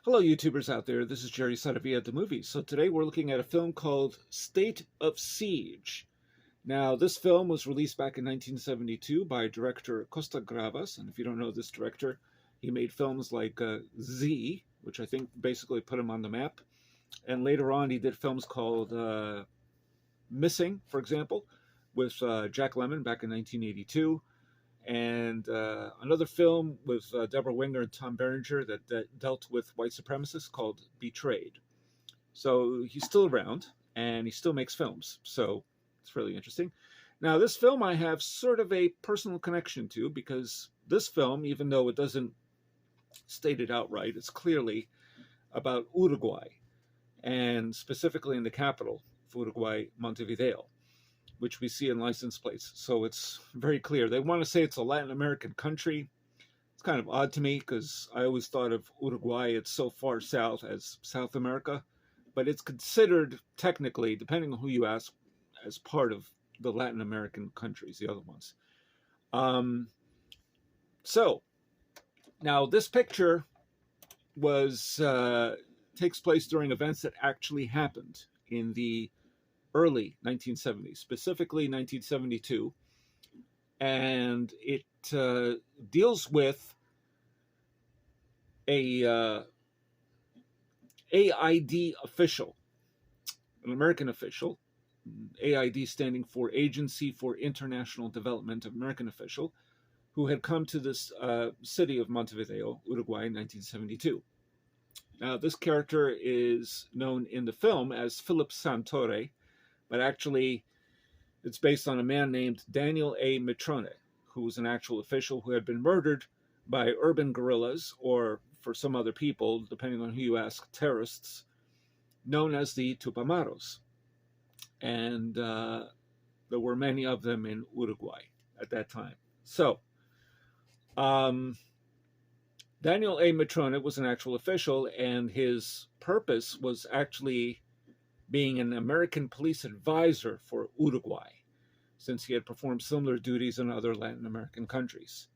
Hello, YouTubers out there. This is Jerry Saravia at the movies. So today we're looking at a film called State of Siege. Now, this film was released back in 1972 by director Costa Gravas. And if you don't know this director, he made films like Z, which I think basically put him on the map. And later on, he did films called Missing, for example, with Jack Lemmon back in 1982. And another film with Deborah Winger and Tom Berenger that dealt with white supremacists called Betrayed. So he's still around, and he still makes films. So it's really interesting. Now, this film I have sort of a personal connection to, because this film, even though it doesn't state it outright, it's clearly about Uruguay, and specifically in the capital of Uruguay, Montevideo, which we see in license plates. So it's very clear. They want to say it's a Latin American country. It's kind of odd to me because I always thought of Uruguay, it's so far south as South America, but it's considered technically, depending on who you ask, as part of the Latin American countries, the other ones. So now this picture takes place during events that actually happened in the early 1970s, specifically 1972, and it deals with a AID official, an American official, AID standing for Agency for International Development, American official, who had come to this city of Montevideo, Uruguay, in 1972. Now, this character is known in the film as Philip Santore, but actually it's based on a man named Daniel A. Mitrone, who was an actual official who had been murdered by urban guerrillas, or for some other people, depending on who you ask, terrorists, known as the Tupamaros. And there were many of them in Uruguay at that time. So, Daniel A. Mitrone was an actual official, and his purpose was actually being an American police advisor for Uruguay, since he had performed similar duties in other Latin American countries.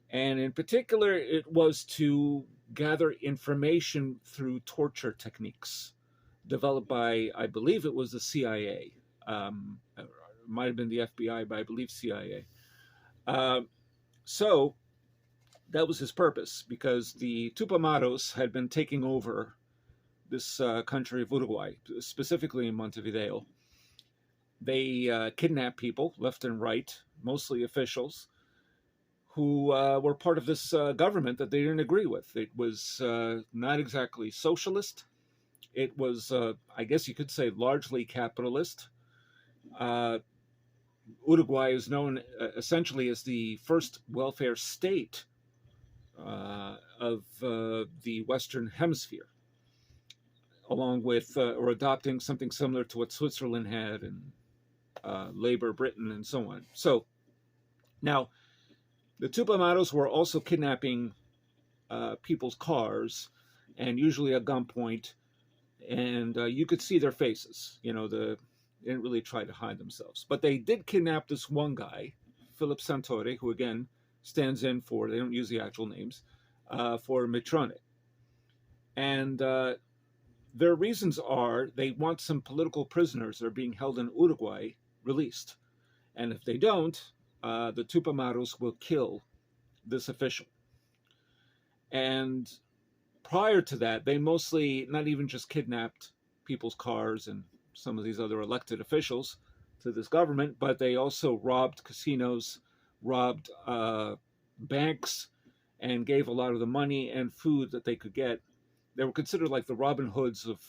And in particular, it was to gather information through torture techniques developed by, I believe it was the CIA. It might have been the FBI, but I believe CIA. So that was his purpose, because the Tupamaros had been taking over this country of Uruguay, specifically in Montevideo. They kidnapped people left and right, mostly officials, who were part of this government that they didn't agree with. It was not exactly socialist. It was, I guess you could say, largely capitalist. Uruguay is known essentially as the first welfare state of the Western Hemisphere, along with or adopting something similar to what Switzerland had, and Labour Britain, and so on. So now the Tupamaros were also kidnapping people's cars, and usually at gunpoint, and you could see their faces. They didn't really try to hide themselves, but they did kidnap this one guy, Philip Santore, who again stands in for, they don't use the actual names, for Mitrone. And their reasons are they want some political prisoners that are being held in Uruguay released. And if they don't, the Tupamaros will kill this official. And prior to that, they mostly not even just kidnapped people's cars and some of these other elected officials to this government, but they also robbed casinos, robbed banks, and gave a lot of the money and food that they could get. They were considered like the Robin Hoods of,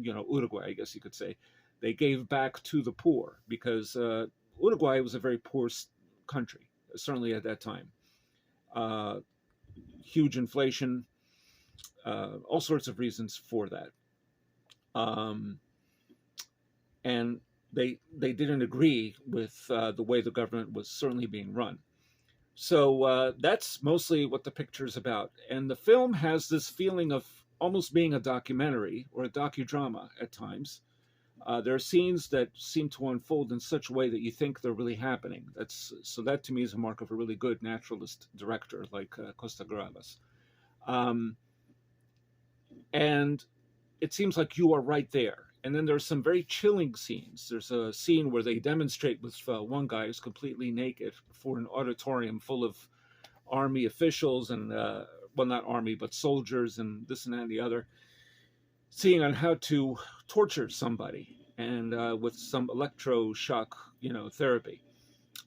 Uruguay, I guess you could say. They gave back to the poor, because Uruguay was a very poor country, certainly at that time. Huge inflation, all sorts of reasons for that. And they didn't agree with the way the government was certainly being run. So that's mostly what the picture is about. And the film has this feeling of almost being a documentary or a docudrama at times. There are scenes that seem to unfold in such a way that you think they're really happening. So that to me is a mark of a really good naturalist director like Costa Gravas. and it seems like you are right there. And then there's some very chilling scenes. There's a scene where they demonstrate with one guy who's completely naked before an auditorium full of army officials and, well, not army, but soldiers and this and that and the other, seeing on how to torture somebody and with some electroshock, therapy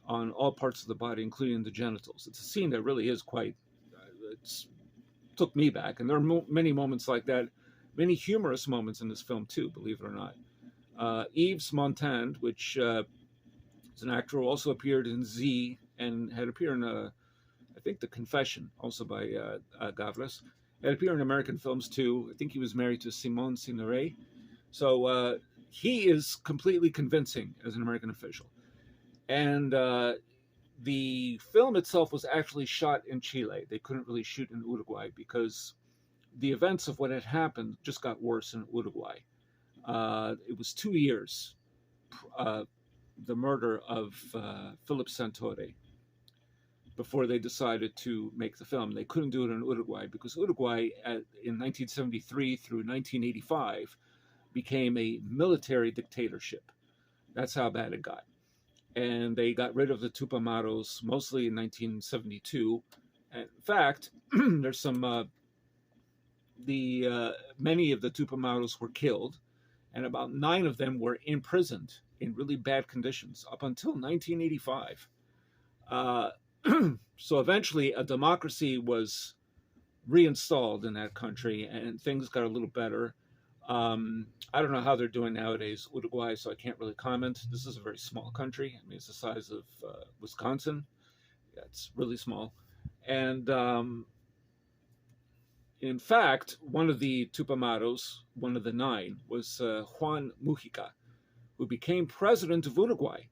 on all parts of the body, including the genitals. It's a scene that really is quite, it's took me back. And there are many moments like that, many humorous moments in this film too, believe it or not. Yves Montand, which is an actor who also appeared in Z and had appeared in, I think, The Confession, also by Gavras. Had appeared in American films too. I think he was married to Simone Signoret. So he is completely convincing as an American official. And the film itself was actually shot in Chile. They couldn't really shoot in Uruguay because the events of what had happened just got worse in Uruguay. It was 2 years, the murder of Philip Santore, before they decided to make the film. They couldn't do it in Uruguay because Uruguay in 1973 through 1985 became a military dictatorship. That's how bad it got. And they got rid of the Tupamaros mostly in 1972. And in fact, there's some many of the Tupamaros were killed, and about 9 of them were imprisoned in really bad conditions up until 1985. So eventually, a democracy was reinstalled in that country, and things got a little better. I don't know how they're doing nowadays, Uruguay, so I can't really comment. This is a very small country. I mean, it's the size of Wisconsin. Yeah, it's really small. And in fact, one of the Tupamaros, one of the 9, was Juan Mujica, who became president of Uruguay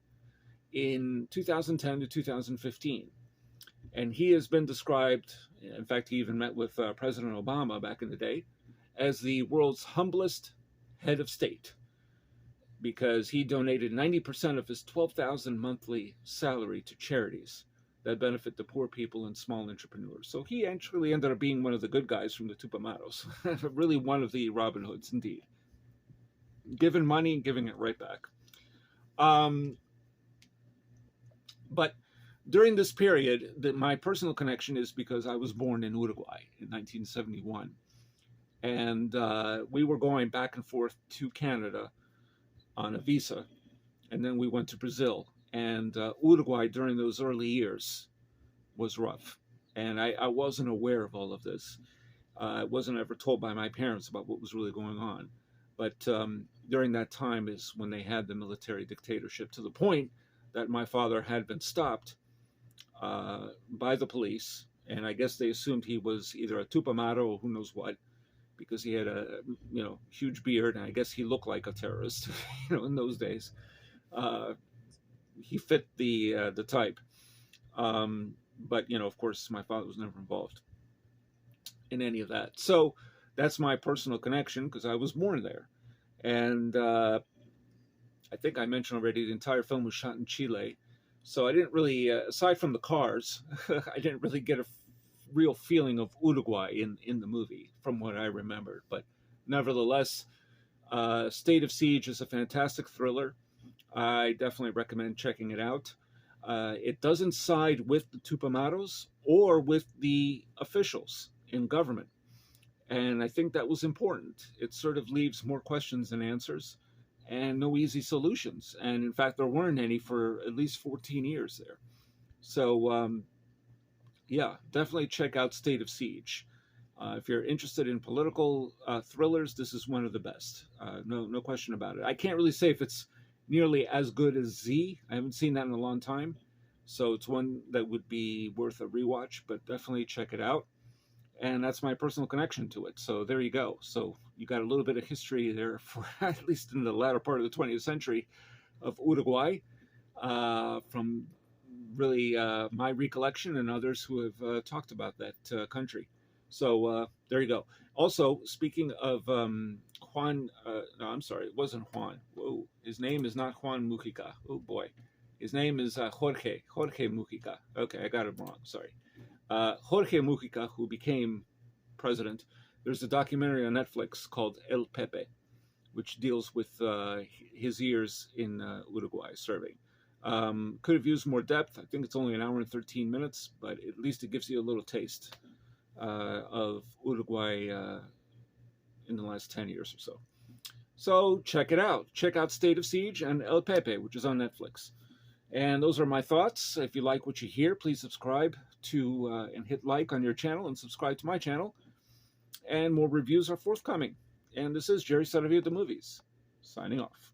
in 2010 to 2015. And he has been described, in fact, he even met with President Obama back in the day, as the world's humblest head of state, because he donated 90% of his 12,000 monthly salary to charities that benefit the poor people and small entrepreneurs. So he actually ended up being one of the good guys from the Tupamaros, really one of the Robin Hoods, indeed. Giving money and giving it right back. But during this period, my personal connection is because I was born in Uruguay in 1971. And we were going back and forth to Canada on a visa. And then we went to Brazil. And Uruguay during those early years was rough. And I wasn't aware of all of this. I wasn't ever told by my parents about what was really going on. But during that time is when they had the military dictatorship, to the point that my father had been stopped by the police. And I guess they assumed he was either a Tupamaro or who knows what, because he had a huge beard, and I guess he looked like a terrorist, in those days. He fit the type, but of course, my father was never involved in any of that. So that's my personal connection because I was born there, and I think I mentioned already the entire film was shot in Chile. So I didn't really, aside from the cars, I didn't really get a real feeling of Uruguay in the movie, from what I remembered. But nevertheless, State of Siege is a fantastic thriller. I definitely recommend checking it out. It doesn't side with the Tupamaros or with the officials in government. And I think that was important. It sort of leaves more questions than answers and no easy solutions. And in fact, there weren't any for at least 14 years there. So, yeah, definitely check out State of Siege. If you're interested in political thrillers, this is one of the best. No question about it. I can't really say if it's nearly as good as Z. I haven't seen that in a long time. So it's one that would be worth a rewatch, but definitely check it out. And that's my personal connection to it. So there you go. So you got a little bit of history there, for at least in the latter part of the 20th century, of Uruguay, from really my recollection and others who have talked about that country. So there you go. Also, speaking of Juan, no, I'm sorry, it wasn't Juan. Whoa, his name is not Juan Mujica. Oh boy, his name is Jorge Mujica. Okay, I got it wrong. Sorry. Jorge Mujica, who became president, There's a documentary on Netflix called El Pepe, which deals with his years in Uruguay serving. Could have used more depth. I think it's only an hour and 13 minutes, but at least it gives you a little taste of Uruguay in the last 10 years or so. So check it out. Check out State of Siege and El Pepe, which is on Netflix. And those are my thoughts. If you like what you hear, please subscribe to and hit like on your channel and subscribe to my channel. And more reviews are forthcoming. And this is Jerry Saravia the Movies, signing off.